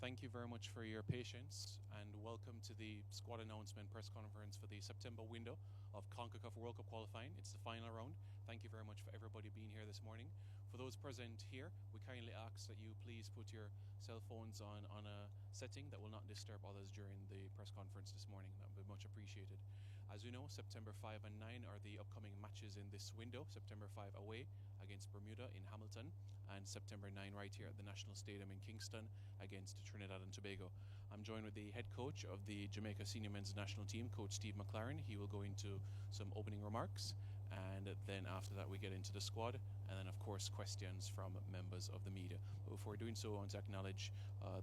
Thank you very much for your patience and welcome to the squad announcement press conference for the September window of Concacaf World Cup qualifying. It's the final round. Thank you very much for everybody being here this morning. For those present here, we kindly ask that you please put your cell phones on a setting that will not disturb others during the press conference this morning. That would be much appreciated. As you know, September 5 and 9 are the upcoming matches in this window. September 5 away against Bermuda in Hamilton, and September 9 right here at the National Stadium in Kingston against Trinidad and Tobago. I'm joined with the head coach of the Jamaica Senior Men's National Team, Coach Steve McLaren. He will go into some opening remarks, and then after that we get into the squad, and then of course questions from members of the media. But before doing so, I want to acknowledge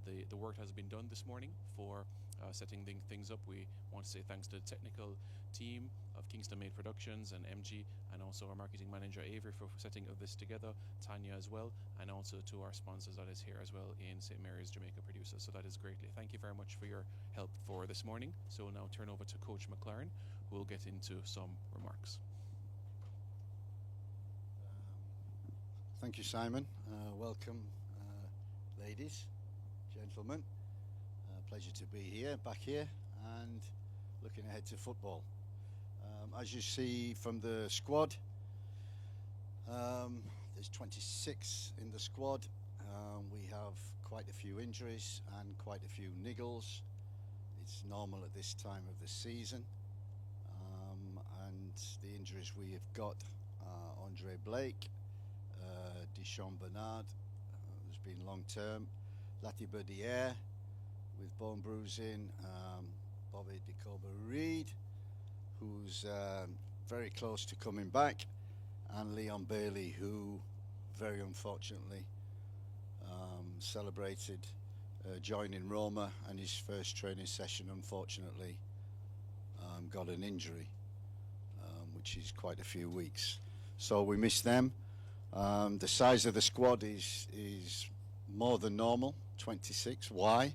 the work that has been done this morning for setting things up. We want to say thanks to the technical team of Kingston Made Productions and MG, and also our marketing manager Avery for setting this together, Tanya as well, and also to our sponsors that is here as well in St. Mary's Jamaica Producers. So that is greatly. Thank you very much for your help for this morning. So we'll now turn over to Coach McLaren, who will get into some remarks. Thank you, Simon. Welcome, ladies, gentlemen. Pleasure to be here, back here, and looking ahead to football. As you see from the squad, there's 26 in the squad. We have quite a few injuries and quite a few niggles. It's normal at this time of the season. And the injuries we have got are Andre Blake, Deschamps Bernard, who's been long term, Latiba Dier with bone bruising, Bobby Decoba Reed, who's very close to coming back, and Leon Bailey, who very unfortunately celebrated joining Roma, and his first training session unfortunately got an injury, which is quite a few weeks. So we miss them. The size of the squad is more than normal, 26. Why?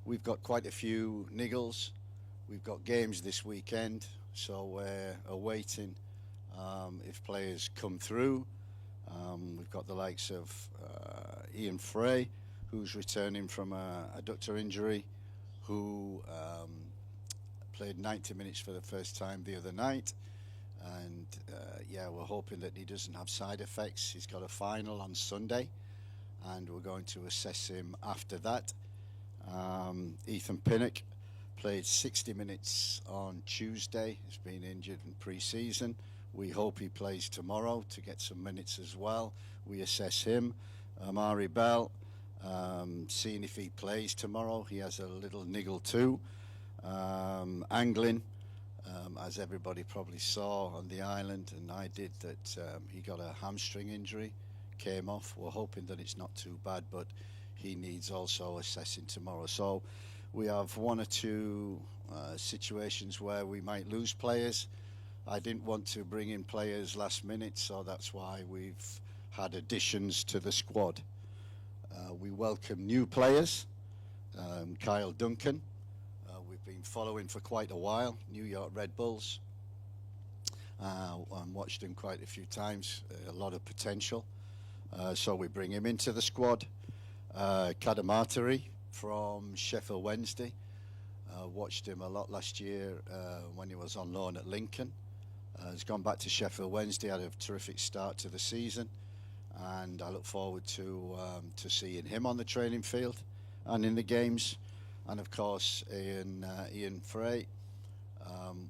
We've got quite a few niggles. We've got games this weekend, so we're awaiting if players come through. We've got the likes of Ian Frey, who's returning from a adductor injury, who played 90 minutes for the first time the other night. And yeah, we're hoping that he doesn't have side effects. He's got a final on Sunday, and we're going to assess him after that. Ethan Pinnock played 60 minutes on Tuesday. He's been injured in pre-season. We hope he plays tomorrow to get some minutes as well. We assess him. Amari Bell, seeing if he plays tomorrow. He has a little niggle too. Anglin, as everybody probably saw on the island, and I did, that he got a hamstring injury, came off. We're hoping that it's not too bad, but he needs also assessing tomorrow. So we have one or two situations where we might lose players. I didn't want to bring in players last minute, so that's why we've had additions to the squad. We welcome new players. Kyle Duncan, we've been following for quite a while, New York Red Bulls, and watched him quite a few times, a lot of potential, so we bring him into the squad. Kadamatari from Sheffield Wednesday, watched him a lot last year when he was on loan at Lincoln. He's gone back to Sheffield Wednesday, had a terrific start to the season, and I look forward to seeing him on the training field and in the games. And of course, Ian Frey,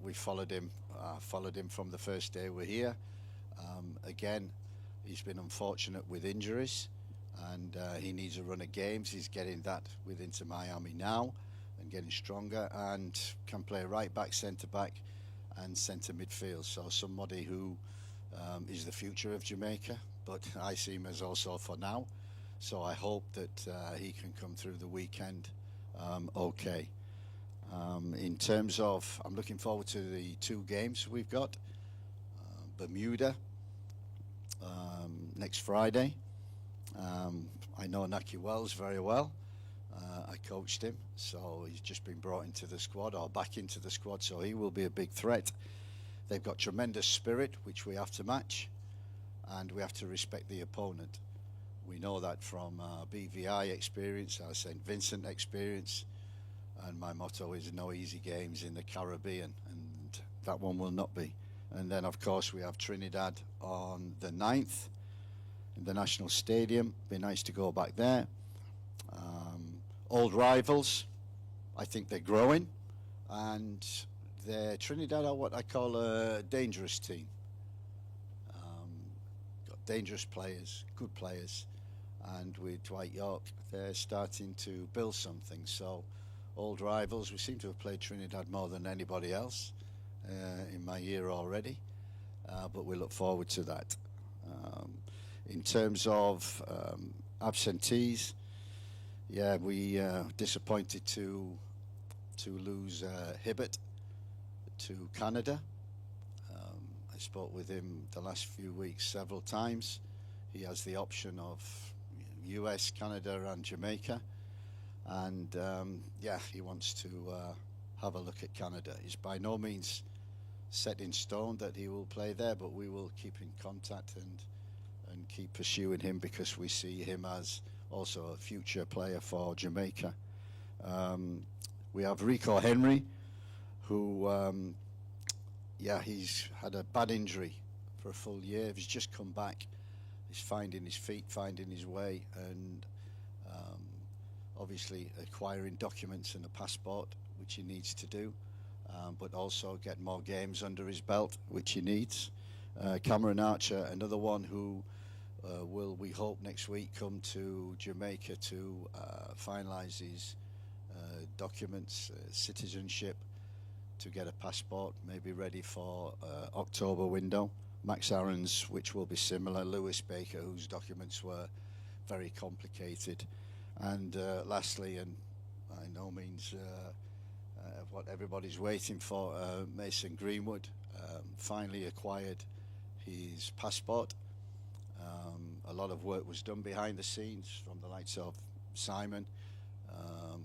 we followed him from the first day we're here. Again, he's been unfortunate with injuries, and he needs a run of games. He's getting that with Inter Miami now and getting stronger, and can play right back, centre back and centre midfield. So somebody who is the future of Jamaica, but I see him as also for now. So I hope that he can come through the weekend okay. In terms of, I'm looking forward to the two games we've got. Bermuda next Friday. I know Naki Wells very well. I coached him, so he's just been brought into the squad, or back into the squad, so he will be a big threat. They've got tremendous spirit, which we have to match, and we have to respect the opponent. We know that from our BVI experience, our St. Vincent experience, and my motto is no easy games in the Caribbean, and that one will not be. And then, of course, we have Trinidad on the 9th in the National Stadium. Be nice to go back there. Old rivals, I think they're growing, and Trinidad are what I call a dangerous team. Got dangerous players, good players, and with Dwight York, they're starting to build something. So, old rivals, we seem to have played Trinidad more than anybody else in my year already, but we look forward to that. In terms of absentees, yeah, we disappointed to lose Hibbert to Canada. I spoke with him the last few weeks several times. He has the option of US, Canada, and Jamaica, and yeah, he wants to have a look at Canada. He's by no means set in stone that he will play there, but we will keep in contact and keep pursuing him, because we see him as also a future player for Jamaica. We have Rico Henry, who yeah, he's had a bad injury for a full year. He's just come back. He's finding his feet, finding his way, and obviously acquiring documents and a passport, which he needs to do, but also get more games under his belt, which he needs. Cameron Archer, another one who will, we hope, next week come to Jamaica to finalise his documents, citizenship, to get a passport, maybe ready for October window. Max Aarons, which will be similar. Lewis Baker, whose documents were very complicated. And lastly, and by no means what everybody's waiting for, Mason Greenwood finally acquired his passport. A lot of work was done behind the scenes from the likes of Simon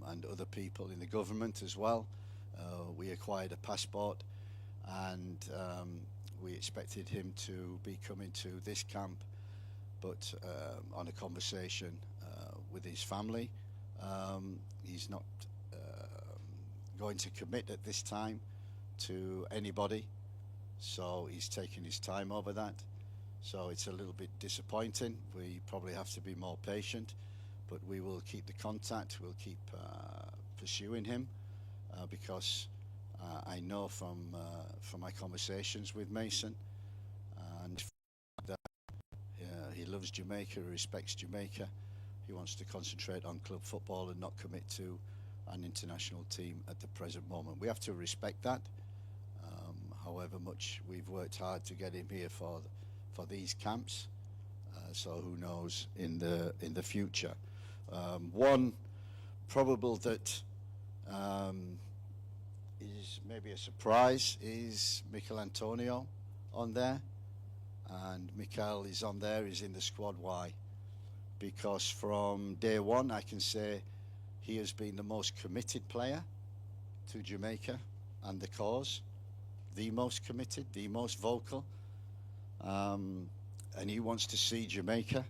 and other people in the government as well. We acquired a passport, and we expected him to be coming to this camp, but on a conversation with his family, he's not going to commit at this time to anybody, so he's taking his time over that. So it's a little bit disappointing. We probably have to be more patient, but we will keep the contact. We'll keep pursuing him, because I know from my conversations with Mason, and that he loves Jamaica, he respects Jamaica. He wants to concentrate on club football and not commit to an international team at the present moment. We have to respect that. However much we've worked hard to get him here for these camps, so who knows in the future. One probable that is maybe a surprise is Michail Antonio on there, and Michail is on there, is in the squad. Why? Because from day one I can say he has been the most committed player to Jamaica and the cause, the most committed, the most vocal, and he wants to see Jamaica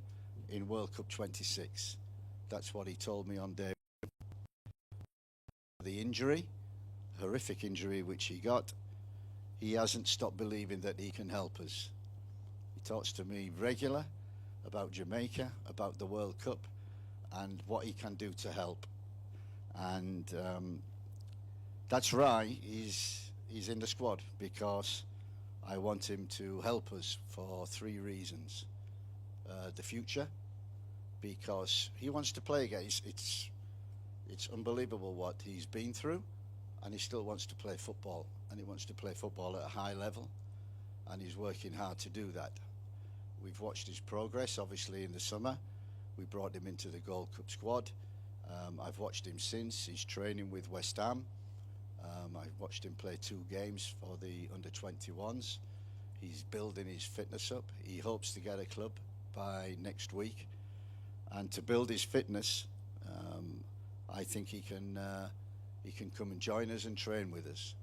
in World Cup 26. That's what he told me on day one. The injury, horrific injury which he got, he hasn't stopped believing that he can help us. He talks to me regular about Jamaica, about the World Cup, and what he can do to help. And that's right, he's in the squad, because I want him to help us for 3 reasons. The future, because he wants to play again. It's unbelievable what he's been through, and he still wants to play football, and he wants to play football at a high level, and he's working hard to do that. We've watched his progress, obviously, in the summer. We brought him into the Gold Cup squad. I've watched him since. He's training with West Ham. I've watched him play 2 games for the under-21s. He's building his fitness up. He hopes to get a club by next week. And to build his fitness, I think he can come and join us and train with us,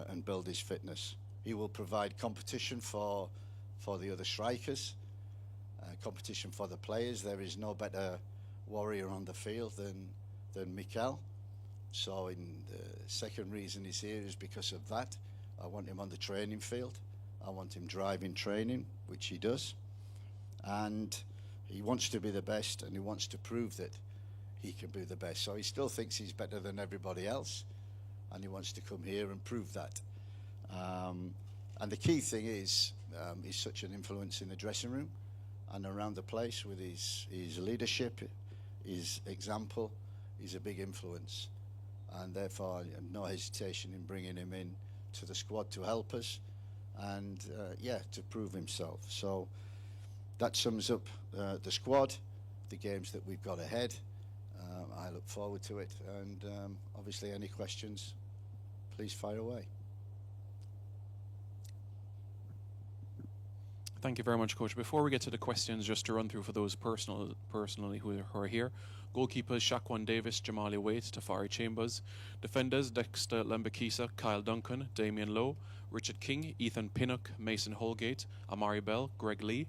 and build his fitness. He will provide competition for the other strikers. competition for the players. There is no better warrior on the field than Michail. So in the second reason he's here is because of that. I want him on the training field. I want him driving training, which he does. And he wants to be the best, and he wants to prove that he can be the best. So he still thinks he's better than everybody else, and he wants to come here and prove that. And the key thing is he's such an influence in the dressing room and around the place with his leadership, his example. He's a big influence, and therefore I have no hesitation in bringing him in to the squad to help us and to prove himself. So that sums up the squad, the games that we've got ahead. I look forward to it, and obviously any questions, please fire away. Thank you very much, Coach. Before we get to the questions, just to run through for those personally who are here. Goalkeepers, Shaquan Davis, Jamali Waite, Tafari Chambers. Defenders, Dexter Lembakisa, Kyle Duncan, Damian Lowe, Richard King, Ethan Pinnock, Mason Holgate, Amari Bell, Greg Lee.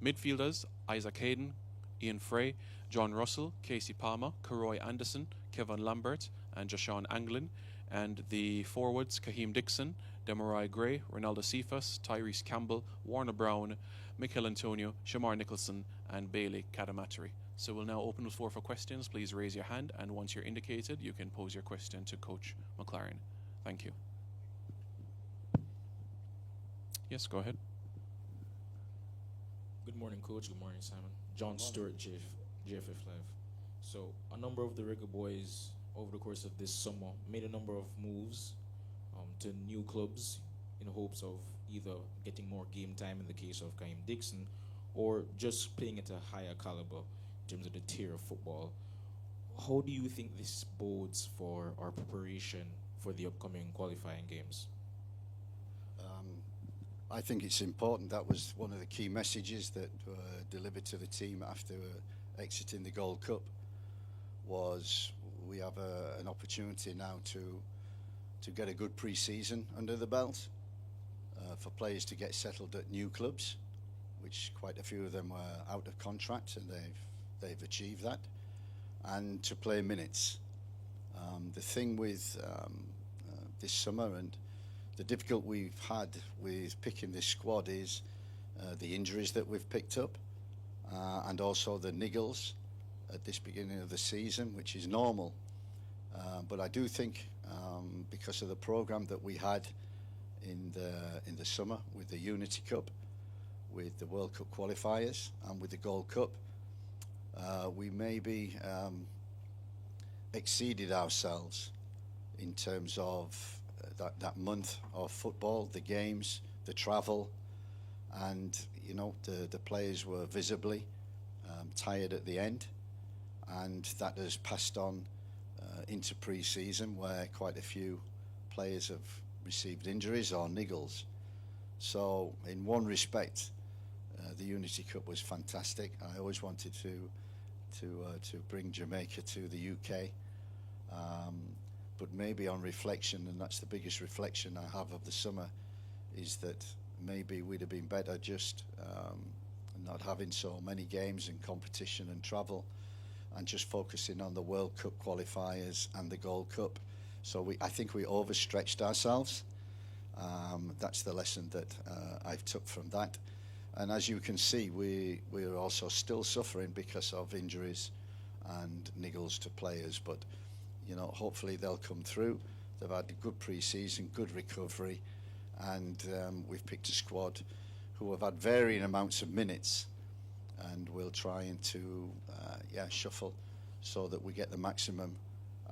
Midfielders, Isaac Hayden, Ian Frey, John Russell, Casey Palmer, Karoy Anderson, Kevin Lambert, and Joshawn Anglin. And the forwards, Kaheem Dixon, Demarai Gray, Ronaldo Cephas, Tyrese Campbell, Warner Brown, Michail Antonio, Shamar Nicholson, and Bailey Kadamatari. So we'll now open the floor for questions. Please raise your hand, and once you're indicated, you can pose your question to Coach McLaren. Thank you. Yes, go ahead. Good morning, Coach. Good morning, Simon. John Stewart, JFF Live. So, a number of the Reggae Boyz over the course of this summer made a number of moves to new clubs in hopes of either getting more game time in the case of Kaheem Dixon or just playing at a higher caliber in terms of the tier of football. How do you think this bodes for our preparation for the upcoming qualifying games? I think it's important. That was one of the key messages that were delivered to the team after exiting the Gold Cup, was we have an opportunity now to get a good pre-season under the belt, for players to get settled at new clubs, which quite a few of them were out of contract, and they've achieved that, and to play minutes. The thing with this summer and the difficult we've had with picking this squad is the injuries that we've picked up, and also the niggles at this beginning of the season, which is normal. But I do think because of the program that we had in the summer with the Unity Cup, with the World Cup qualifiers, and with the Gold Cup, we maybe exceeded ourselves in terms of that month of football, the games, the travel, and the players were visibly tired at the end, and that has passed on into pre-season, where quite a few players have received injuries or niggles. So in one respect, the Unity Cup was fantastic. I always wanted to bring Jamaica to the UK, but maybe on reflection, and that's the biggest reflection I have of the summer, is that maybe we'd have been better just not having so many games and competition and travel, and just focusing on the World Cup qualifiers and the Gold Cup. So I think we overstretched ourselves. That's the lesson that I've took from that. And as you can see, we're also still suffering because of injuries and niggles to players. But hopefully they'll come through. They've had a good pre-season, good recovery, and we've picked a squad who have had varying amounts of minutes, and we'll try and to shuffle so that we get the maximum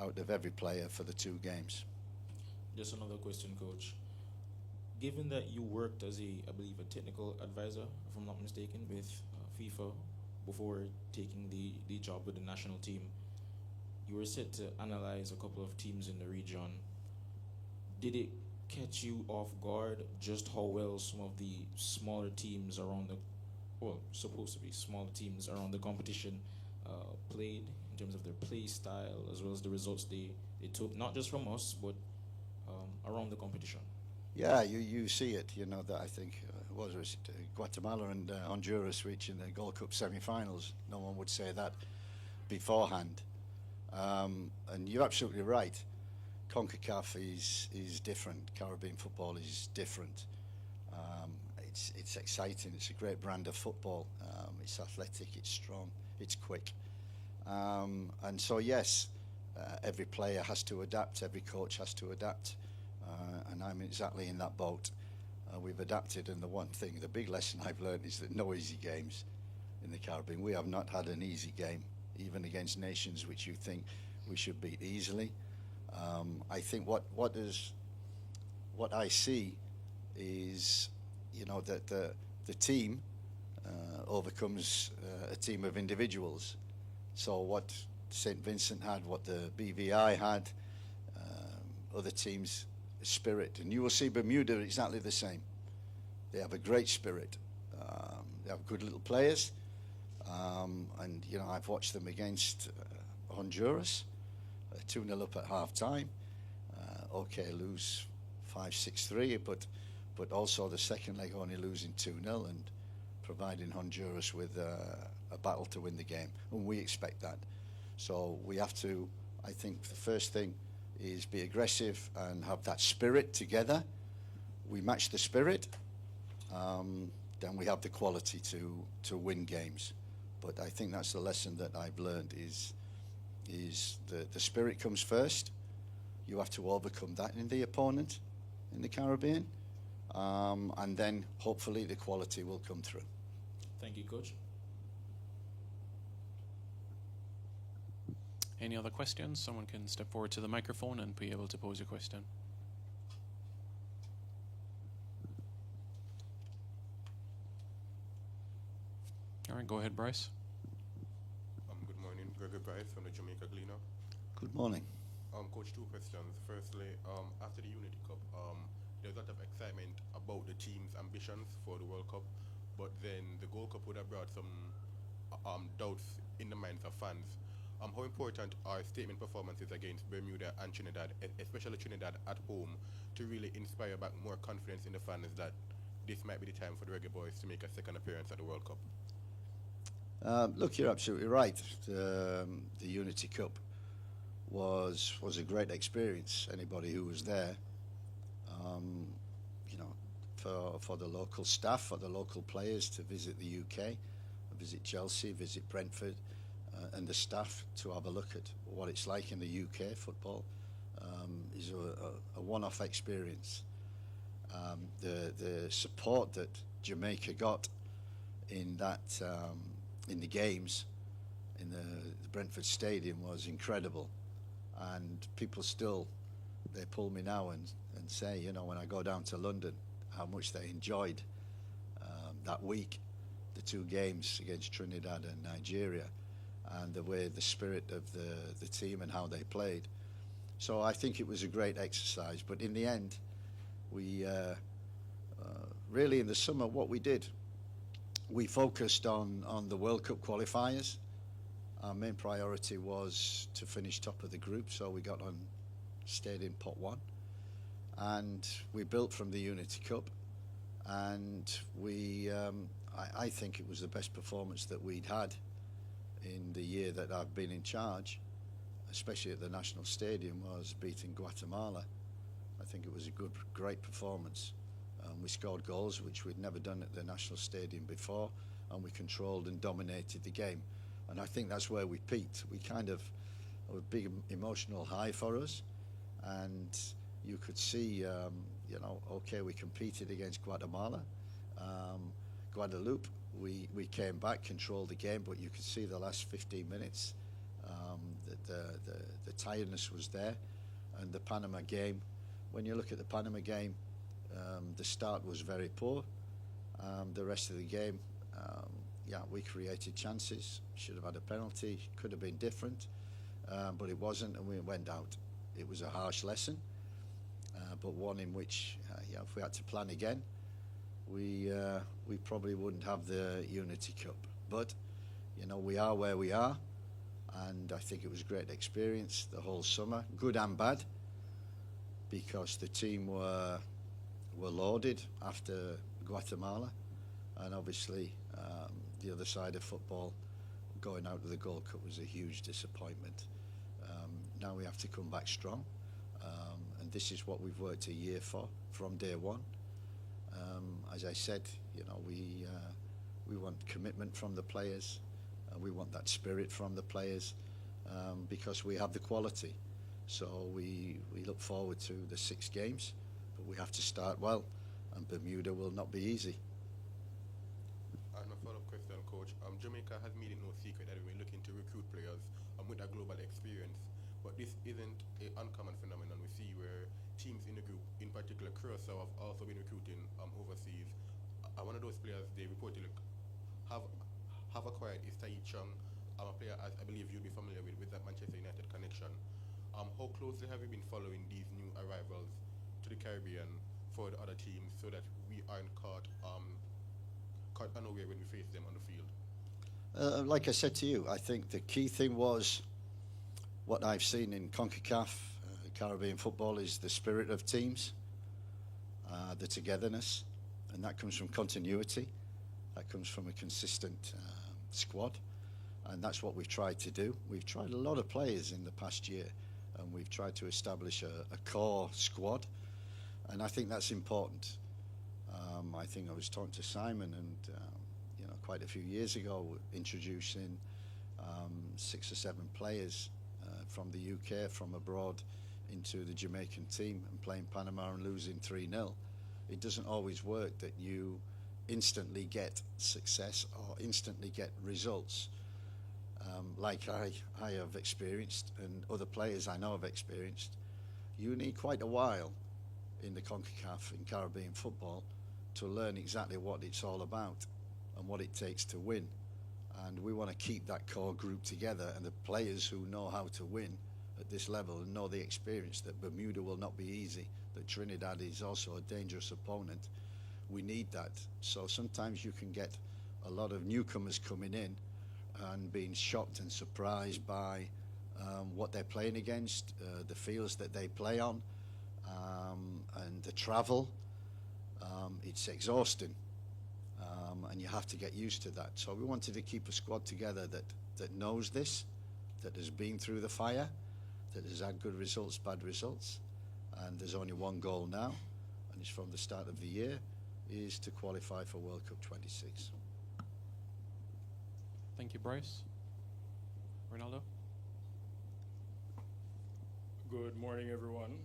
out of every player for the 2 games. Just another question, Coach. Given that you worked as I believe, a technical advisor, if I'm not mistaken, with FIFA before taking the job with the national team, you were set to analyze a couple of teams in the region. Did it catch you off guard just how well some of the smaller teams around supposed to be smaller teams around the competition played in terms of their play style, as well as the results they took, not just from us, but around the competition? Yeah, you see it. You know that I think was it Guatemala and Honduras reaching the Gold Cup semi-finals. No one would say that beforehand. And you're absolutely right. Concacaf is different. Caribbean football is different. It's exciting. It's a great brand of football. It's athletic. It's strong. It's quick. And so yes, every player has to adapt. Every coach has to adapt. And I'm exactly in that boat. We've adapted, and the one thing, the big lesson I've learned is that no easy games in the Caribbean. We have not had an easy game, even against nations which you think we should beat easily. I think what I see is, you know, that the team overcomes a team of individuals. So what St. Vincent had, what the BVI had, other teams' spirit, and you will see Bermuda exactly the same. They have a great spirit. They have good little players, and you know, I've watched them against Honduras, 2-0 up at half time. Okay, lose 5-6-3, but also the second leg only losing 2-0 and providing Honduras with a battle to win the game, and we expect that. So we have to, I think the first thing is be aggressive and have that spirit together. We match the spirit, then we have the quality to win games. But I think that's the lesson that I've learned is the spirit comes first. You have to overcome that in the opponent in the Caribbean, and then hopefully the quality will come through. Thank you, Coach. Any other questions? Someone can step forward to the microphone and be able to pose a question. All right, go ahead, Bryce. Good morning, Reggae Boyz from the Jamaica Gleaner. Good morning. Coach, two questions. Firstly, after the Unity Cup, there's a lot of excitement about the team's ambitions for the World Cup, but then the Gold Cup would have brought some doubts in the minds of fans. How important are statement performances against Bermuda and Trinidad, especially Trinidad at home, to really inspire back more confidence in the fans that this might be the time for the Reggae Boyz to make a second appearance at the World Cup? Look, you're absolutely right. The Unity Cup was a great experience. Anybody who was there, you know, for the local staff, for the local players to visit the UK, visit Chelsea, visit Brentford, and the staff to have a look at what it's like in the UK football is a one-off experience. The support that Jamaica got in that in the games in the Brentford Stadium was incredible, and people still, they pull me now and say, you know, when I go down to London, how much they enjoyed that week, the two games against Trinidad and Nigeria, and the way, the spirit of the team and how they played. So I think it was a great exercise, but in the end, we really in the summer, what we did, we focused on the World Cup qualifiers. Our main priority was to finish top of the group, so we stayed in pot one, and we built from the Unity Cup, and I think it was the best performance that we'd had in the year that I've been in charge, especially at the National Stadium, was beating Guatemala. I think it was a great performance. We scored goals which we'd never done at the National Stadium before, and we controlled and dominated the game. And I think that's where we peaked. We kind of, a big emotional high for us, and you could see, you know, okay, we competed against Guatemala. Guadeloupe, we came back, controlled the game, but you could see the last 15 minutes, the tiredness was there. And the Panama game, when you look at the Panama game, the start was very poor. The rest of the game, yeah, we created chances, should have had a penalty, could have been different, but it wasn't, and we went out. It was a harsh lesson, but one in which, yeah, if we had to plan again, we probably wouldn't have the Unity Cup. But, you know, we are where we are, and I think it was a great experience the whole summer, good and bad, because the team were were lauded after Guatemala, and obviously the other side of football, going out of the Gold Cup was a huge disappointment. Now we have to come back strong, and this is what we've worked a year for from day one. As I said, we want commitment from the players, we want that spirit from the players, because we have the quality. So we look forward to the 6 games, but we have to start well, and Bermuda will not be easy. And a follow-up question, Coach. Jamaica has made it no secret that we're looking to recruit players with a global experience, but this isn't an uncommon phenomenon we see where teams in the group, in particular Curacao, have also been recruiting overseas. One of those players they reportedly have acquired is Tai Chung, a player as I believe you'll be familiar with that Manchester United connection. How closely have you been following these new arrivals to the Caribbean for the other teams so that we aren't caught unaware when we face them on the field? Like I said to you, I think the key thing was what I've seen in Concacaf, Caribbean football, is the spirit of teams, the togetherness, and that comes from continuity, that comes from a consistent squad, and that's what we've tried to do. We've tried a lot of players in the past year, and we've tried to establish a core squad, and I think that's important. I think I was talking to Simon, and quite a few years ago, introducing 6 or 7 players from the UK, from abroad, into the Jamaican team and playing Panama and losing 3-0. It doesn't always work that you instantly get success or instantly get results. Like I have experienced, and other players I know have experienced. You need quite a while in the CONCACAF, in Caribbean football, to learn exactly what it's all about and what it takes to win. And we want to keep that core group together, and the players who know how to win at this level and know the experience that Bermuda will not be easy, that Trinidad is also a dangerous opponent. We need that. So sometimes you can get a lot of newcomers coming in and being shocked and surprised by what they're playing against, the fields that they play on, and the travel. It's exhausting, and you have to get used to that. So we wanted to keep a squad together that knows this, that has been through the fire, that has had good results, bad results, and there's only one goal now, and it's from the start of the year, is to qualify for World Cup 26. Thank you, Bryce. Ronaldo? Good morning, everyone.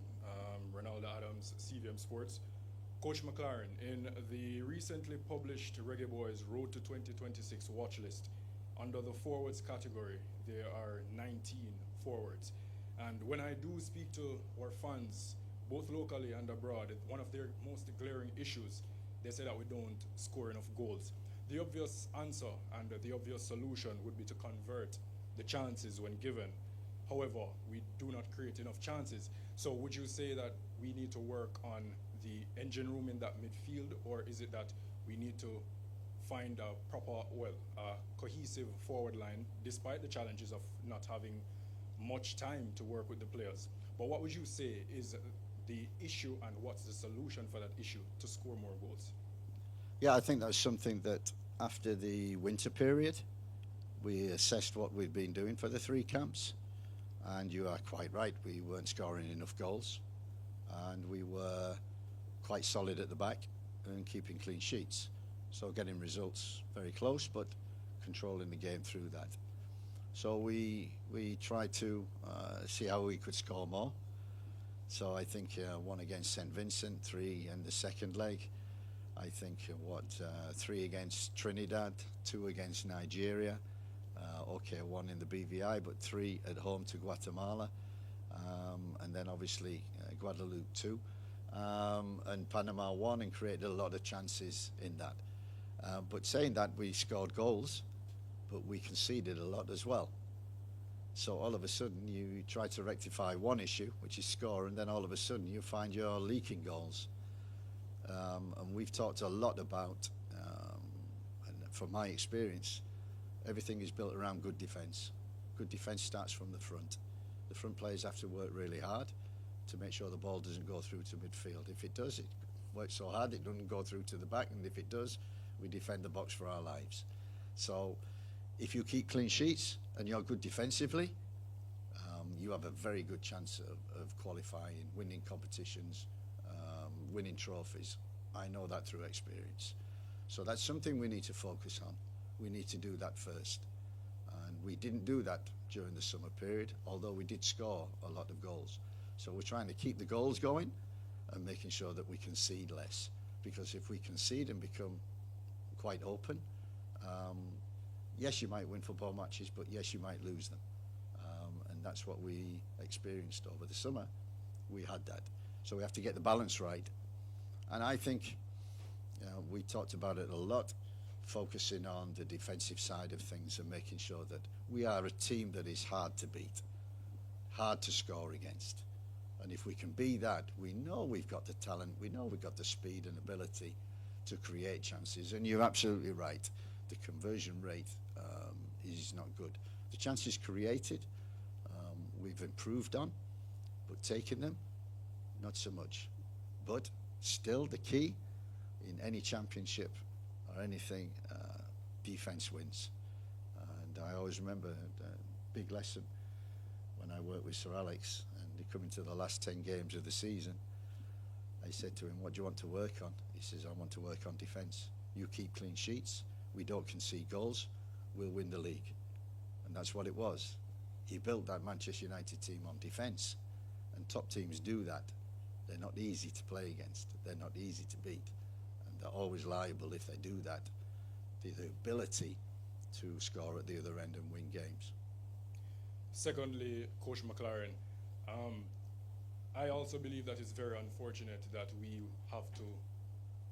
Ronaldo Adams, CVM Sports. Coach McLaren, in the recently published Reggae Boyz Road to 2026 watch list, under the forwards category, there are 19 forwards. And when I do speak to our fans, both locally and abroad, one of their most glaring issues, they say that we don't score enough goals. The obvious answer and the obvious solution would be to convert the chances when given. However, we do not create enough chances. So would you say that we need to work on the engine room in that midfield, or is it that we need to find a proper, cohesive forward line, despite the challenges of not having much time to work with the players? But what would you say is the issue, and what's the solution for that issue to score more goals? Yeah, I think that's something that after the winter period, we assessed what we'd been doing for the 3 camps, and you are quite right, we weren't scoring enough goals, and we were quite solid at the back and keeping clean sheets. So getting results very close, but controlling the game through that. So we tried to see how we could score more. So I think 1 against St. Vincent, 3 in the second leg. I think 3 against Trinidad, 2 against Nigeria. 1 in the BVI, but 3 at home to Guatemala. And then obviously Guadeloupe 2. And Panama 1, and created a lot of chances in that. But saying that, we scored goals, but we conceded a lot as well. So all of a sudden you try to rectify one issue, which is score, and then all of a sudden you find you're leaking goals. And we've talked a lot about, and from my experience, everything is built around good defence. Good defence starts from the front. The front players have to work really hard to make sure the ball doesn't go through to midfield. If it does, it work so hard it doesn't go through to the back, and if it does, we defend the box for our lives. So if you keep clean sheets and you're good defensively, you have a very good chance of qualifying, winning competitions, winning trophies. I know that through experience. So that's something we need to focus on. We need to do that first. And we didn't do that during the summer period, although we did score a lot of goals. So we're trying to keep the goals going and making sure that we concede less. Because if we concede and become quite open, yes, you might win football matches, but yes, you might lose them. And that's what we experienced over the summer. We had that. So we have to get the balance right. And I think we talked about it a lot, focusing on the defensive side of things and making sure that we are a team that is hard to beat, hard to score against. And if we can be that, we know we've got the talent, we know we've got the speed and ability to create chances. And you're absolutely right, the conversion rate is not good. The chances created, we've improved on, but taking them, not so much. But still the key in any championship or anything, defense wins. And I always remember a big lesson when I worked with Sir Alex, and coming to the last 10 games of the season, I said to him, what do you want to work on? He says, I want to work on defense. You keep clean sheets, we don't concede goals, we'll win the league. And that's what it was. He built that Manchester United team on defense, and top teams do that. They're not easy to play against, they're not easy to beat, and they're always liable if they do that. The ability to score at the other end and win games. Secondly, Coach McLaren, I also believe that it's very unfortunate that we have to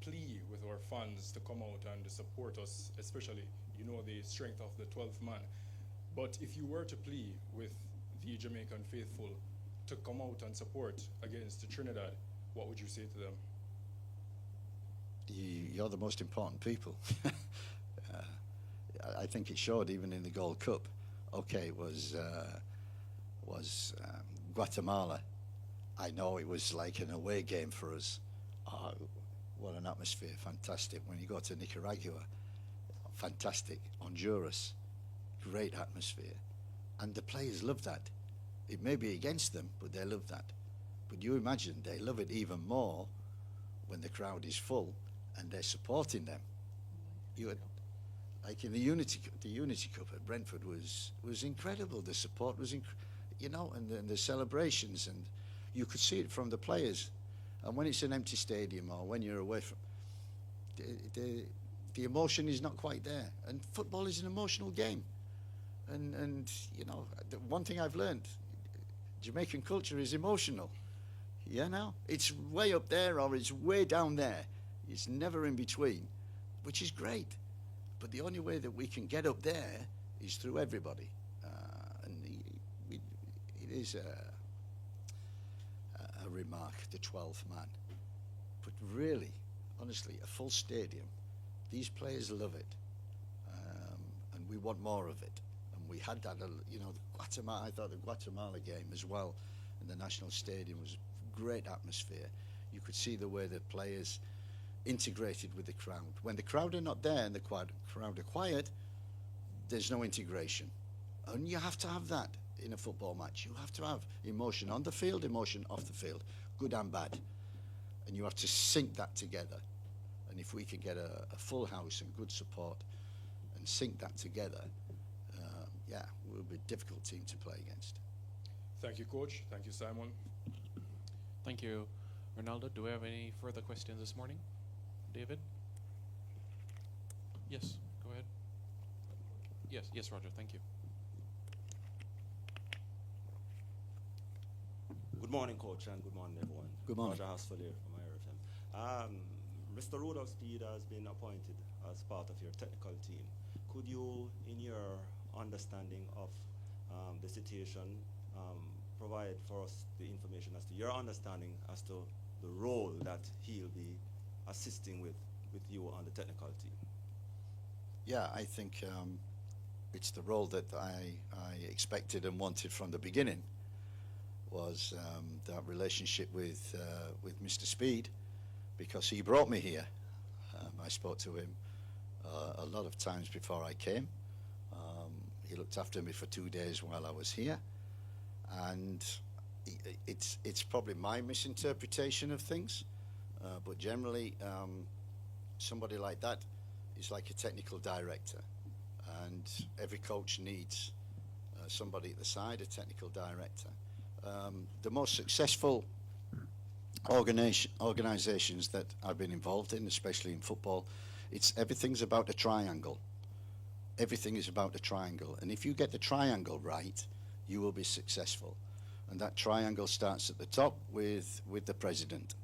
plea with our fans to come out and support us, especially, the strength of the 12th man. But if you were to plea with the Jamaican faithful to come out and support against Trinidad, what would you say to them? You're the most important people. I think it showed even in the Gold Cup. Okay, it was Guatemala. I know it was like an away game for us. Oh, what an atmosphere, fantastic. When you go to Nicaragua, fantastic. Honduras, great atmosphere. And the players love that. It may be against them, but they love that. But you imagine they love it even more when the crowd is full and they're supporting them. Like in the Unity Cup at Brentford was incredible. The support was and the celebrations, and you could see it from the players. And when it's an empty stadium or when you're away from, the emotion is not quite there. And football is an emotional game. And the one thing I've learned, Jamaican culture is emotional. It's way up there or it's way down there. It's never in between, which is great. But the only way that we can get up there is through everybody. It is a remark, the 12th man. But really, honestly, a full stadium, these players love it. And we want more of it. And we had that, Guatemala, I thought the Guatemala game as well in the National Stadium was great atmosphere. You could see the way the players integrated with the crowd. When the crowd are not there and the crowd are quiet, there's no integration. And you have to have that in a football match. You have to have emotion on the field, emotion off the field, good and bad. And you have to sync that together. And if we can get a full house and good support and sync that together, we'll be a difficult team to play against. Thank you, Coach. Thank you, Simon. Thank you, Ronaldo. Do we have any further questions this morning? David? Yes, go ahead. Yes, Roger, thank you. Good morning, Coach, and good morning, everyone. Good morning. Roger Haskell here from IRFM. Mr. Rudolph Speed has been appointed as part of your technical team. Could you, in your understanding of the situation, provide for us the information as to your understanding as to the role that he'll be assisting with you on the technical team? Yeah, I think it's the role that I expected and wanted from the beginning, was that relationship with Mr. Speed, because he brought me here. I spoke to him a lot of times before I came. He looked after me for 2 days while I was here, and it's probably my misinterpretation of things, but generally somebody like that is like a technical director, and every coach needs somebody at the side, a technical director. The most successful organizations that I've been involved in, especially in football, everything's about a triangle. Everything is about a triangle, and if you get the triangle right, you will be successful. And that triangle starts at the top with the president,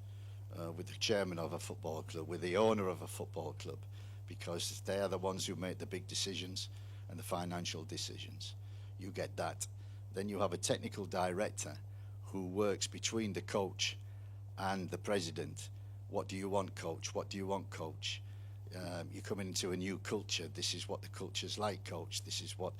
with the chairman of a football club, with the owner of a football club, because they are the ones who make the big decisions and the financial decisions. You get that. Then you have a technical director who works between the coach and the president. What do you want, coach? What do you want, coach? You're coming into a new culture. This is what the culture's like, coach. This is what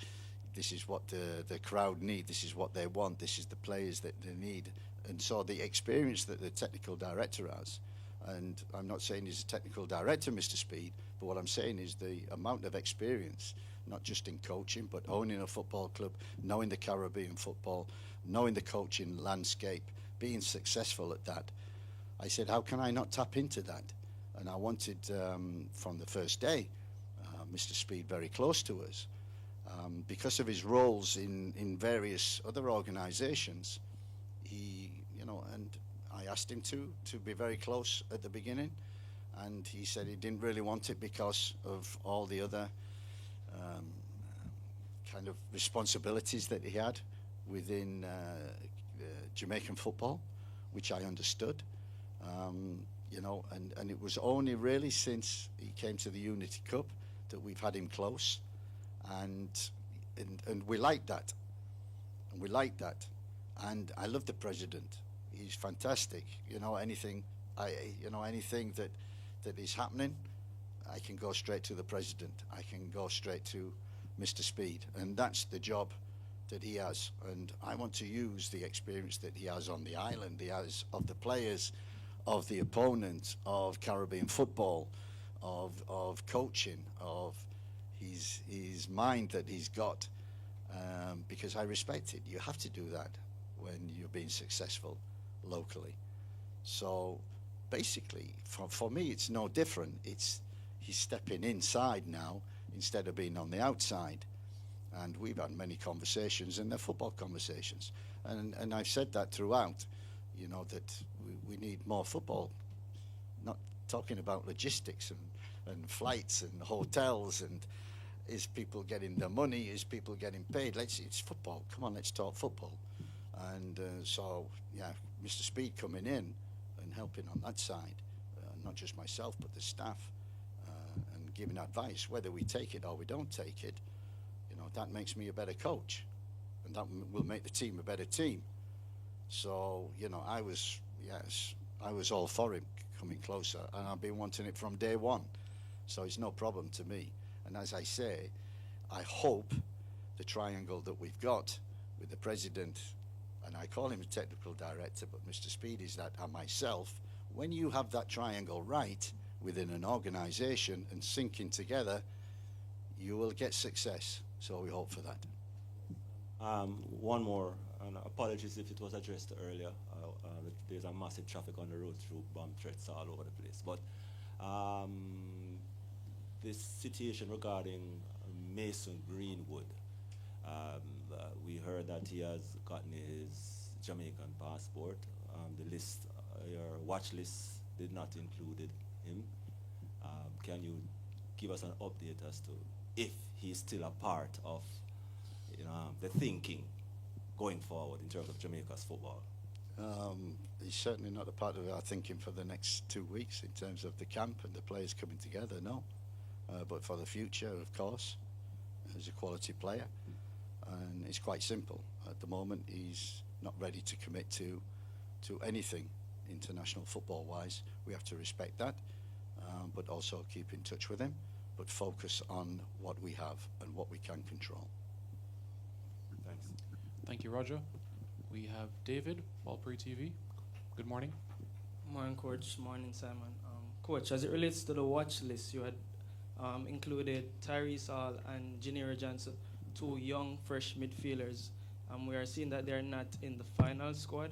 the crowd need. This is what they want. This is the players that they need. And so the experience that the technical director has, and I'm not saying he's a technical director, Mr. Speed, but what I'm saying is the amount of experience, not just in coaching, but owning a football club, knowing the Caribbean football, knowing the coaching landscape, being successful at that. I said, how can I not tap into that? And I wanted, from the first day, Mr. Speed very close to us. Because of his roles in various other organizations, and I asked him to be very close at the beginning, and he said he didn't really want it because of all the other kind of responsibilities that he had within Jamaican football, which I understood. And it was only really since he came to the Unity Cup that we've had him close, and we like that, and I love the president. He's fantastic. Anything that is happening, I can go straight to the president. I can go straight to Mr. Speed, and that's the job that he has. And I want to use the experience that he has on the island, he has of the players, of the opponents, of Caribbean football, of coaching, of his mind that he's got, because I respect it. You have to do that when you're being successful locally. So basically, for me, it's no different. He's stepping inside now instead of being on the outside. And we've had many conversations, and they're football conversations. And I've said that throughout, that we need more football. Not talking about logistics and flights and hotels and is people getting their money, is people getting paid. It's football. Come on, let's talk football. And so, Mr. Speed coming in and helping on that side, not just myself, but the staff, and giving advice, whether we take it or we don't take it, that makes me a better coach, and that will make the team a better team. So, I was all for him coming closer, and I've been wanting it from day one. So it's no problem to me. And as I say, I hope the triangle that we've got with the president, and I call him a technical director, but Mr. Speed is that, and myself, when you have that triangle right within an organization and syncing together, you will get success. So we hope for that. One more, and apologies if it was addressed earlier. There's a massive traffic on the road through bomb threats all over the place. But this situation regarding Mason Greenwood, we heard that he has gotten his Jamaican passport. The list, your watch list did not include him. Can you give us an update as to if he's still a part of the thinking going forward in terms of Jamaica's football? He's certainly not a part of our thinking for the next 2 weeks in terms of the camp and the players coming together, no. But for the future, of course, as a quality player. And it's quite simple. At the moment, he's not ready to commit to anything international football-wise. We have to respect that, but also keep in touch with him, but focus on what we have and what we can control. Thanks. Thank you, Roger. We have David, Ballpree TV. Good morning. Morning, Coach. Morning, Simon. Coach, as it relates to the watch list, you had included Tyrese Hall and Janira Johnson, two young, fresh midfielders. We are seeing that they're not in the final squad.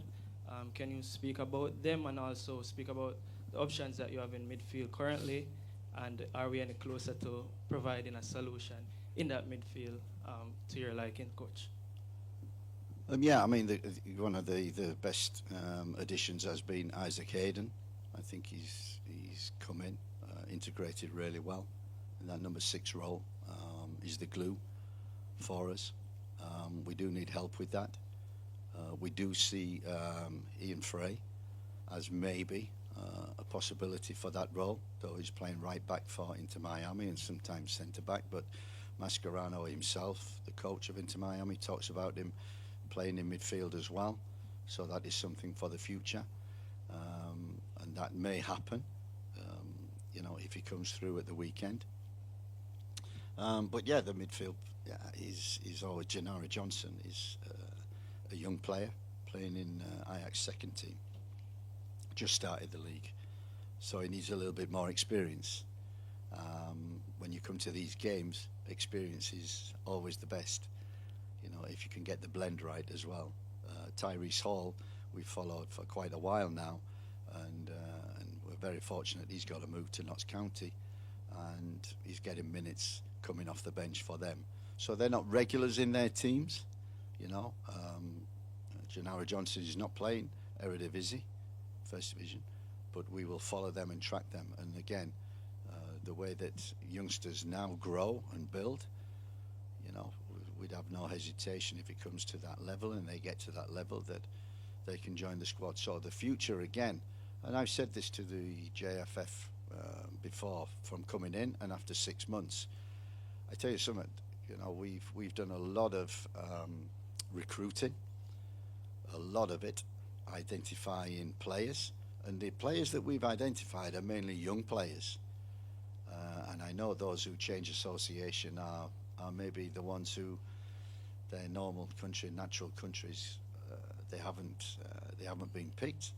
Can you speak about them and also speak about the options that you have in midfield currently? And are we any closer to providing a solution in that midfield to your liking, Coach? Yeah, I mean, one of the best additions has been Isaac Hayden. I think he's come in, integrated really well in that number 6 role. He's the glue for us. We do need help with that. We do see Ian Frey as maybe a possibility for that role, though he's playing right back for Inter Miami and sometimes centre back. But Mascherano himself, the coach of Inter Miami, talks about him playing in midfield as well. So that is something for the future, and that may happen, if he comes through at the weekend. But yeah, the midfield is always Janara Johnson is a young player playing in Ajax second team. Just started the league, so he needs a little bit more experience. When you come to these games, experience is always the best. If you can get the blend right as well. Tyrese Hall, we've followed for quite a while now, and we're very fortunate he's got a move to Notts County, and he's getting minutes coming off the bench for them. So they're not regulars in their teams, Janara Johnson is not playing Eredivisie, First Division, but we will follow them and track them. And again, the way that youngsters now grow and build, we'd have no hesitation if it comes to that level and they get to that level that they can join the squad. So the future again, and I've said this to the JFF before, from coming in and after 6 months, I tell you something, we've done a lot of recruiting, a lot of it identifying players, and the players that we've identified are mainly young players, and I know those who change association are maybe the ones who their normal country, natural countries, they haven't been picked,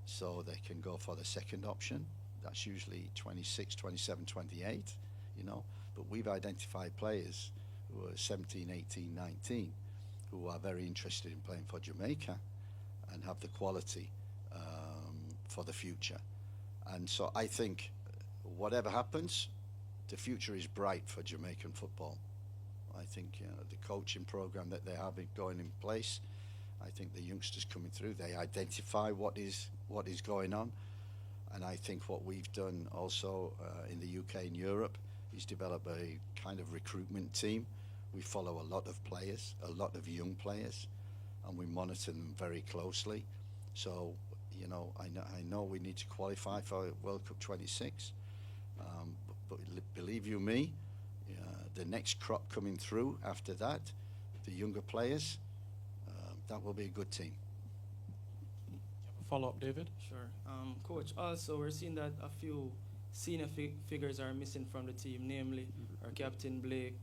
so they can go for the second option. That's usually 26, 27, 28, but we've identified players who are 17, 18, 19 who are very interested in playing for Jamaica and have the quality for the future. And so I think whatever happens, the future is bright for Jamaican football. I think the coaching program that they have going in place, I think the youngsters coming through, they identify what is going on. And I think what we've done also in the UK and Europe is develop a kind of recruitment team. We follow a lot of players, a lot of young players, and we monitor them very closely. So, I know we need to qualify for World Cup 26, but believe you me, the next crop coming through after that, the younger players, that will be a good team. Follow up, David? Sure. Coach, also we're seeing that a few senior figures are missing from the team, namely our captain Blake,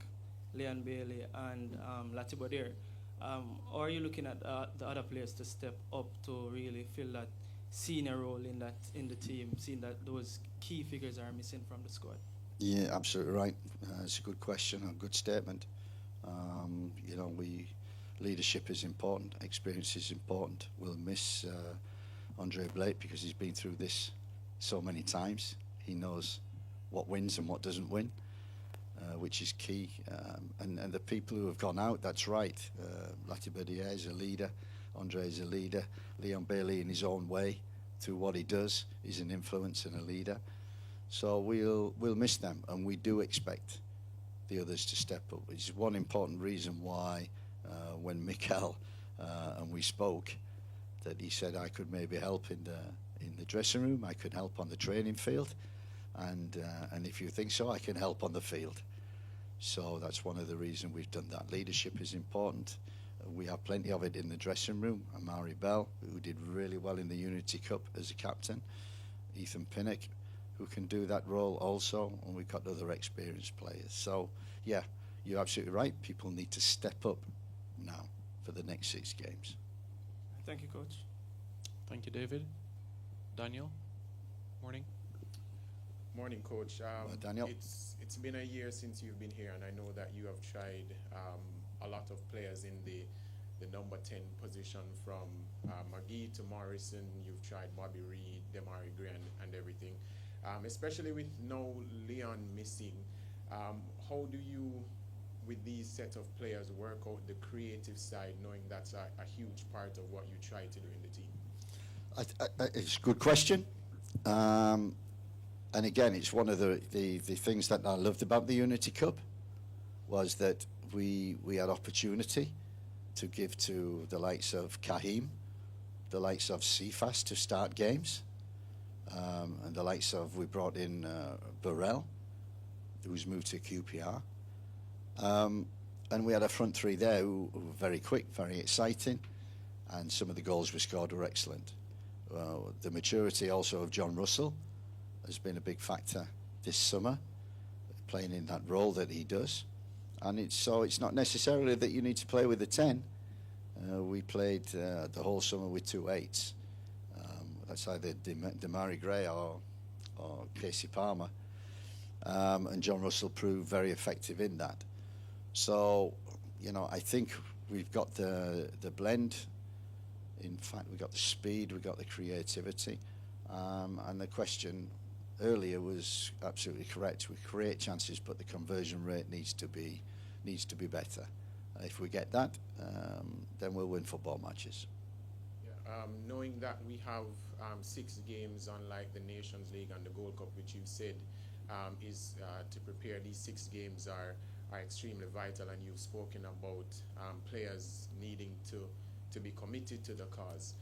Leon Bailey, and Latibo Dare. Are you looking at the other players to step up to really fill that senior role in the team, seeing that those key figures are missing from the squad? Yeah, absolutely right. It's a good question, a good statement. Leadership is important, experience is important. We'll miss Andre Blake because he's been through this so many times. He knows what wins and what doesn't win, which is key. And the people who have gone out, that's right. Latibo Dare is a leader, Andre is a leader, Leon Bailey in his own way, through what he does, is an influence and a leader. So we'll miss them, and we do expect the others to step up. It's one important reason why when Michail and we spoke, that he said I could maybe help in the dressing room, I could help on the training field, and if you think so, I can help on the field. So that's one of the reasons we've done that. Leadership is important. We have plenty of it in the dressing room. Amari Bell, who did really well in the Unity Cup as a captain. Ethan Pinnock, who can do that role also, and we've got other experienced players. So, yeah, you're absolutely right. People need to step up now for the next 6 games. Thank you, Coach. Thank you, David. Daniel, morning. Morning, Coach. Daniel. It's been a year since you've been here, and I know that you have tried a lot of players in the number 10 position, from McGee to Morrison. You've tried Bobby Reed, Demari Gray, and everything. Especially with no Leon missing, how do you, with these set of players, work out the creative side, knowing that's a huge part of what you try to do in the team? It's a good question. And again, it's one of the things that I loved about the Unity Cup, was that we had opportunity to give to the likes of Kahim, the likes of Cephas to start games, and the likes of, we brought in Burrell, who's moved to QPR. And we had a front three there who were very quick, very exciting, and some of the goals we scored were excellent. The maturity also of John Russell has been a big factor this summer, playing in that role that he does. And it's not necessarily that you need to play with a 10. We played the whole summer with 2 8s. That's either Demari Gray or Casey Palmer. And John Russell proved very effective in that. So, I think we've got the blend. In fact, we've got the speed, we've got the creativity. And the question earlier was absolutely correct. We create chances, but the conversion rate needs to be better. If we get that, then we'll win football matches. Yeah, knowing that we have 6 games, unlike the Nations League and the Gold Cup, which you've said is to prepare, these 6 games are extremely vital, and you've spoken about players needing to be committed to the cause.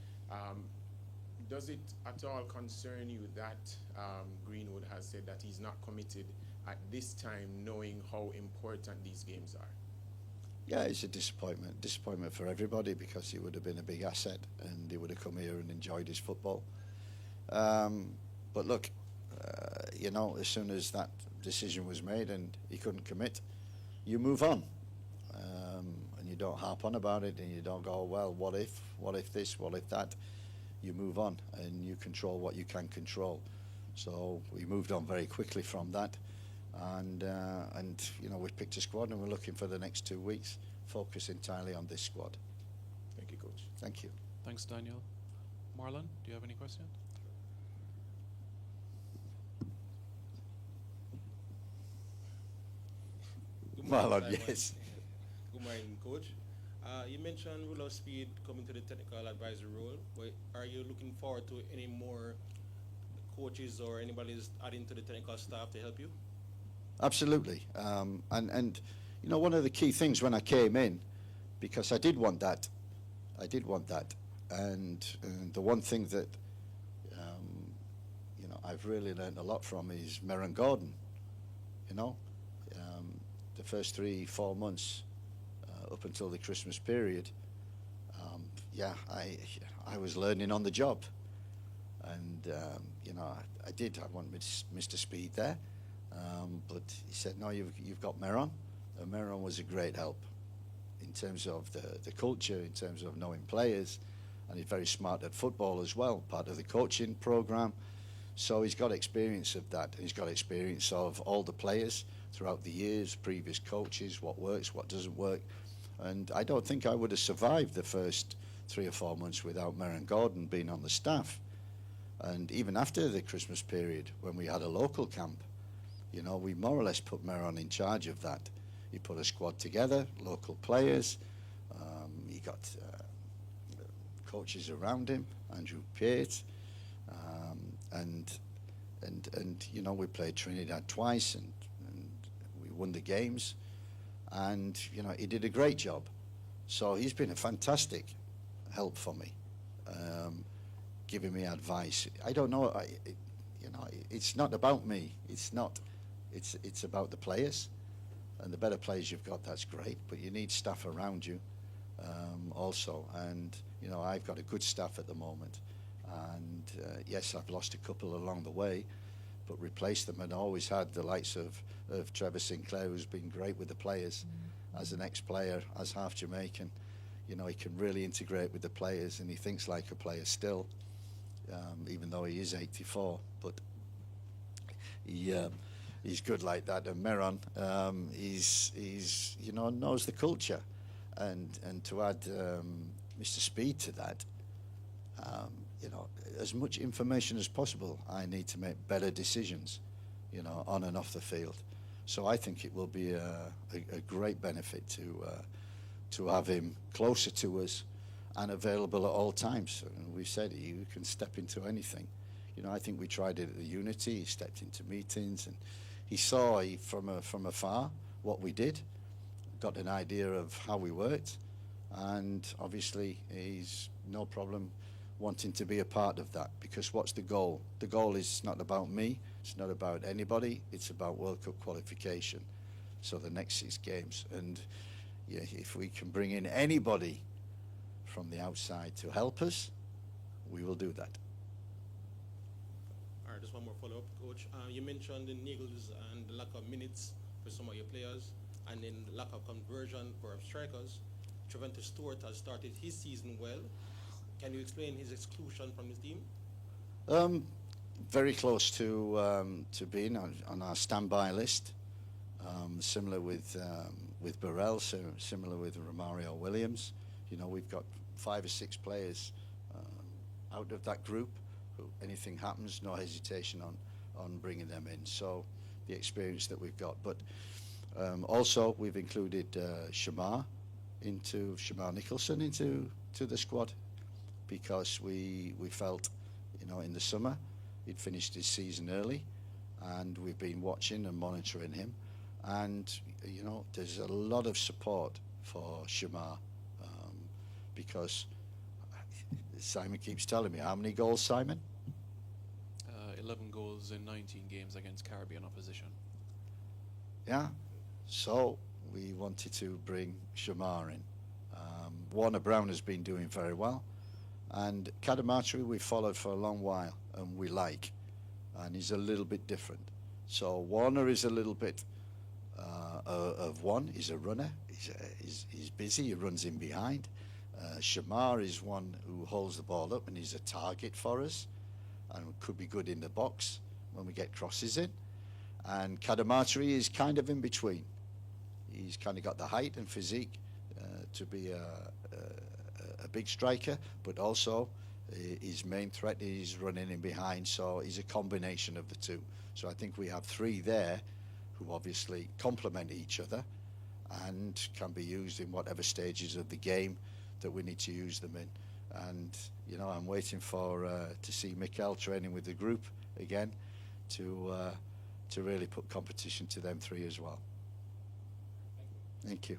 Does it at all concern you that Greenwood has said that he's not committed at this time, knowing how important these games are? Yeah, it's a disappointment for everybody, because he would have been a big asset and he would have come here and enjoyed his football. But look, as soon as that decision was made and he couldn't commit, you move on. And you don't harp on about it, and you don't go, well, what if this, what if that? You move on and you control what you can control. So we moved on very quickly from that, and we picked a squad, and we're looking for the next 2 weeks, focus entirely on this squad. Thank you, Coach. Thank you. Thanks, Daniel. Marlon, do you have any question? Marlon, yes. Good morning, Coach. You mentioned Ruler Speed coming to the technical advisory role, but are you looking forward to any more coaches or anybody adding to the technical staff to help you? Absolutely. And one of the key things when I came in, because I did want that, and the one thing that I've really learned a lot from is Merron Gordon. The first 3-4 months up until the Christmas period, I was learning on the job, and I want Mr. Speed there, but he said, no, you've got Merron, and Merron was a great help in terms of the culture, in terms of knowing players, and he's very smart at football as well, part of the coaching program. So he's got experience of that. He's got experience of all the players throughout the years, previous coaches, what works, what doesn't work. And I don't think I would have survived the first 3 or 4 months without Merron Gordon being on the staff. And even after the Christmas period, when we had a local camp, we more or less put Merron in charge of that. He put a squad together, local players. He got coaches around him, Andrew Pate, and we played Trinidad twice, and we won the games. And he did a great job. So he's been a fantastic help for me, giving me advice. I don't know, it's not about me. It's not. It's about the players, and the better players you've got, that's great. But you need staff around you also. And I've got a good staff at the moment. And yes, I've lost a couple along the way, but replaced them, and always had the likes of Trevor Sinclair, who's been great with the players as an ex-player, as half Jamaican. He can really integrate with the players, and he thinks like a player still. even though he is 84. But he's good like that. And Meron, he's knows the culture, and to add Mr. Speed to that, as much information as possible. I need to make better decisions, on and off the field. So I think it will be a great benefit to have him closer to us and available at all times. And we've said he can step into anything. I think we tried it at the Unity. He stepped into meetings and he saw from afar what we did, got an idea of how we worked, and obviously he's no problem wanting to be a part of that, because what's the goal? The goal is not about me, it's not about anybody, it's about World Cup qualification. So the next 6 games, and if we can bring in anybody from the outside to help us, we will do that. All right, just one more follow-up, Coach. You mentioned the niggles and the lack of minutes for some of your players, and then the lack of conversion for our strikers. Trevante Stewart has started his season well. Can you explain his exclusion from his team? Very close to being on our standby list. Similar with Burrell, similar with Romario Williams. We've got 5 or 6 players out of that group who, anything happens, no hesitation on bringing them in. So the experience that we've got. But also we've included Shamar Nicholson into the squad, because we felt, in the summer he'd finished his season early, and we've been watching and monitoring him, and there's a lot of support for Shamar, because Simon keeps telling me, how many goals, Simon? 11 goals in 19 games against Caribbean opposition. Yeah, so we wanted to bring Shamar in. Warner Brown has been doing very well, and Kadamatri we followed for a long while and we like, and he's a little bit different. So Warner is a little bit of one. He's a runner, he's busy, he runs in behind. Shamar is one who holds the ball up and he's a target for us and could be good in the box when we get crosses in. And Kadamatri is kind of in between. He's kind of got the height and physique to be a big striker, but also his main threat is running in behind, so he's a combination of the two. So I think we have 3 there who obviously complement each other and can be used in whatever stages of the game that we need to use them in. And I'm waiting to see Michail training with the group again to really put competition to them 3 as well. Thank you.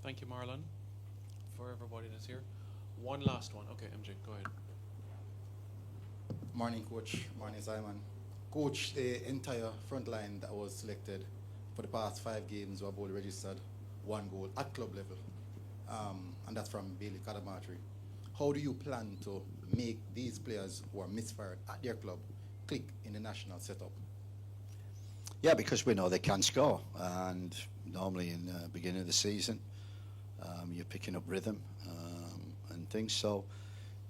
Thank you, Marlon, for everybody that's here. One last one. Okay, MJ, go ahead. Morning, Coach. Morning, Simon. Coach, the entire front line that was selected for the past 5 games who have only registered 1 goal at club level, and that's from Bailey Kadamatri. How do you plan to make these players who are misfired at their club click in the national setup? Yeah, because we know they can score, and normally in the beginning of the season, you're picking up rhythm and things. So,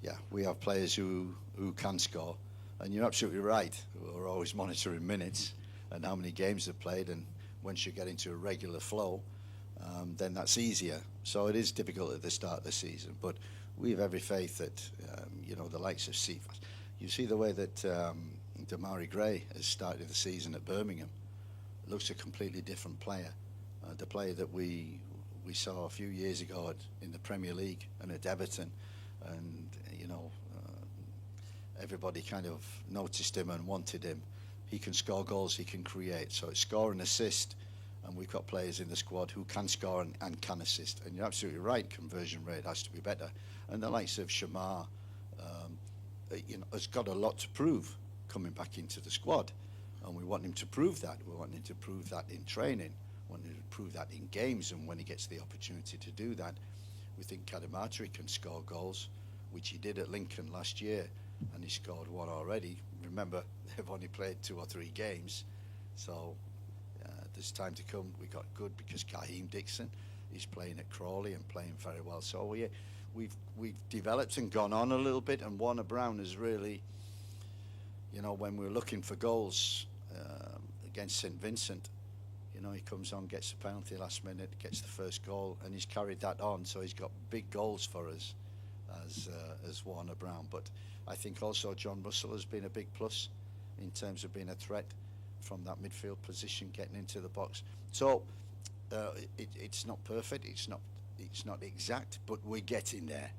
yeah, we have players who can score, and you're absolutely right. We're always monitoring minutes and how many games they've played, and once you get into a regular flow, then that's easier. So it is difficult at the start of the season, but we have every faith that the likes of Cephas. You see the way that Damari Gray has started the season at Birmingham. It looks a completely different player. The player that we saw a few years ago in the Premier League and at Everton, and everybody kind of noticed him and wanted him. He can score goals, he can create. So it's score and assist, and we've got players in the squad who can score and can assist. And you're absolutely right, conversion rate has to be better. And the likes of Shamar, has got a lot to prove coming back into the squad, and we want him to prove that. We want him to prove that in training. We want him to prove that in games, and when he gets the opportunity to do that, we think Kadamatri can score goals, which he did at Lincoln last year, and he scored 1 already. Remember, they've only played 2 or 3 games, so there's time to come. We got good because Kaheem Dixon is playing at Crawley and playing very well. So we've developed and gone on a little bit, and Warner Brown has really you know, when we were looking for goals against St Vincent, you know, he comes on, gets the penalty last minute, gets the first goal, and he's carried that on. So he's got big goals for us as Warner Brown. But I think also John Russell has been a big plus in terms of being a threat from that midfield position, getting into the box. So it's not perfect, it's not exact, but we're getting there.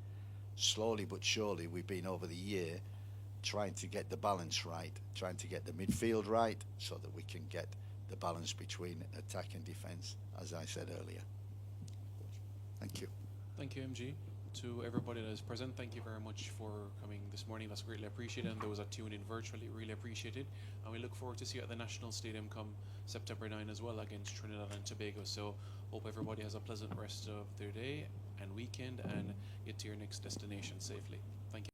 Slowly but surely, we've been over the year trying to get the balance right, trying to get the midfield right, so that we can get the balance between attack and defence, as I said earlier. Thank you. Thank you, MG. To everybody that is present, thank you very much for coming this morning. That's greatly appreciated. And those that tune in virtually, really appreciated. And we look forward to see you at the National Stadium come September 9 as well against Trinidad and Tobago. So hope everybody has a pleasant rest of their day and weekend and get to your next destination safely. Thank you.